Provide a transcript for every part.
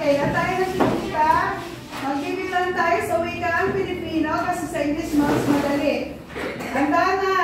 Okay, na tayo nakikita. Magbibilang tayo sa wikang Pilipino kasi sa English mas madali. Handa na!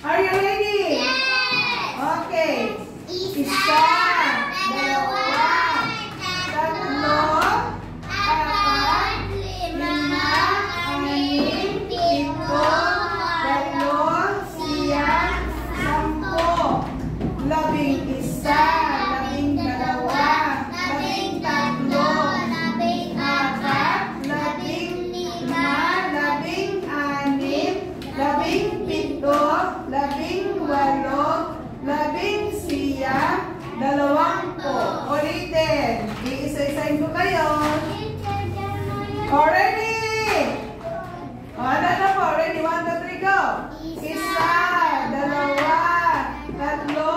Are you ready? Yes! Okay. Isa, dalawa, tatlo, apat, lima, anim, pito, walo, siyam, sampo, labing isa, labing dalawa, labing tatlo, labing apat, labing lima, labing anim, labing pito, labing walo, labing siyam, 20. Ulitin. Iisa-isain ko kayo. Ready? Ano na po? Ready? 1, 2, 3, go! Isa, dalawa, tatlo,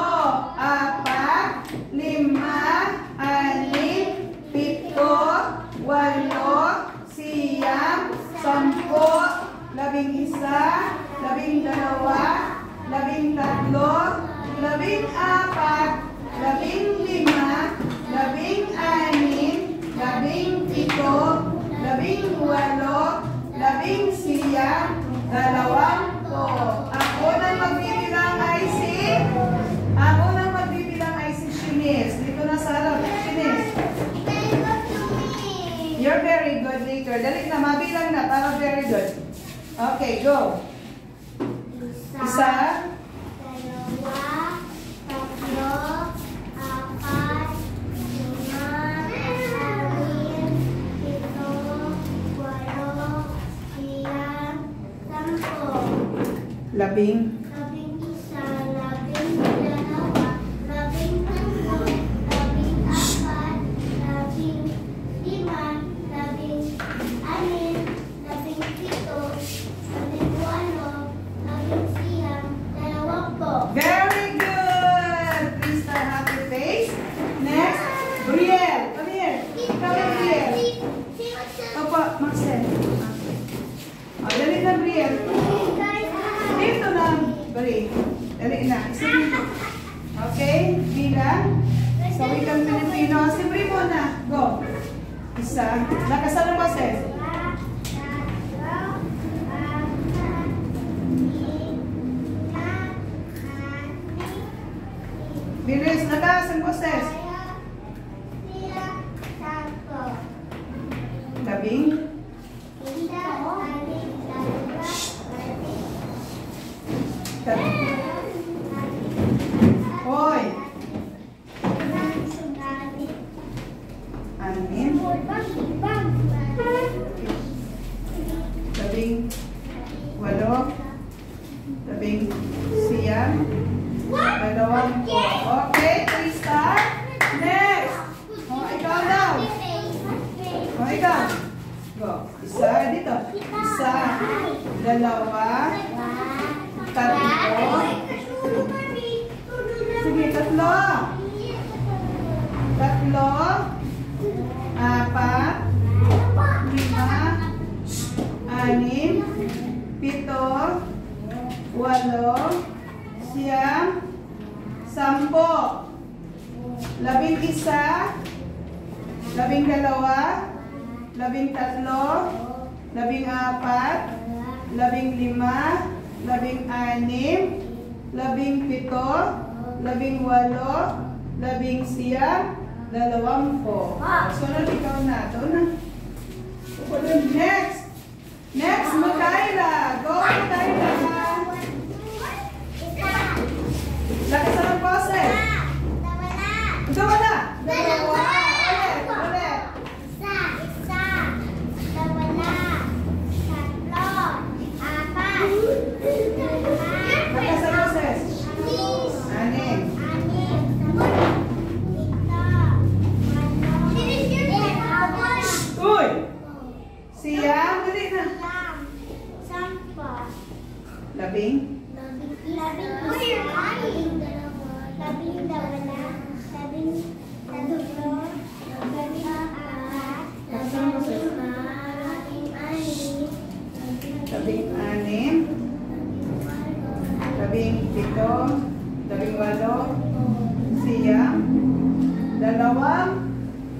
apat, lima, anim, pito, walo, siyam, sampo, labing isa, labing dalawa, labing tatlo, labing apat, labing lima, labing anim, labing pito, labing walo, labing siyam, 20. Ako nang magbibilang ay si Shinice. Dito na sa harap, Shinice. You're very good later. Dali na, mabilang na para very good. Okay, go. Isa, dalawa, tatlo, apat, lima, anim, pito, walo, siyam, sampo. labing, Labing isa, labing dalawa, labing tatlo, labing apat, labing lima, labing anim, labing pito, labing walo, labing siyam, 20. very good! Please start happy face. Next, Brielle. Come here. Come here, Brielle. Opo, Maxel. Dali na, Brielle. Dito na, Bri. Dali na. Isa dito. Okay, bilang. Sa wikang Pilipino. Si Bri muna. Go. Isa. Nakasalang ba, Ses? Bilis, nakasan mo, Ses? Labing. Hoy. Anim. Labing. Walo. Labing siyam. 20. Okay, please start. Next. Ikaw daw. Ikaw. Go. Isa, dito. Isa, dalawa, tatlo. Sige, tatlo. Tatlo, apat, lima, anim, pito, walo, siyam, sampo, labing isa, labing dalawa, labing tatlo, labing apat, labing lima, labing anim, labing pito, labing walo, labing siyam, 20. Sunod ikaw na. Ito na. Next. Next, Makaila. Go, Makaila. Lakas na ng poses. Ito wala. Dalawa. Ulit. Isa, dalawa, tatlo, apat, lima, Lakas na poses. Anim. Uy! Siyam. Dali na. Labing. Labing anim. Labing pito. Labing walo. Siyam. 20.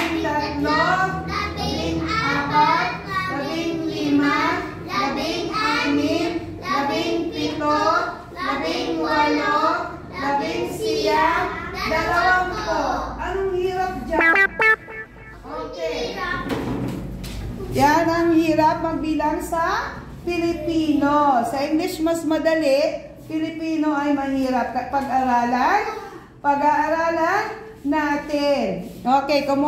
13, 14, 15, 16, 17, 18, 19, 20. Anong hirap dyan? Okay. Yan ang hirap magbilang sa Filipino. Sa English mas madali, Filipino ay mahirap. Pag-aaralan natin. Okay,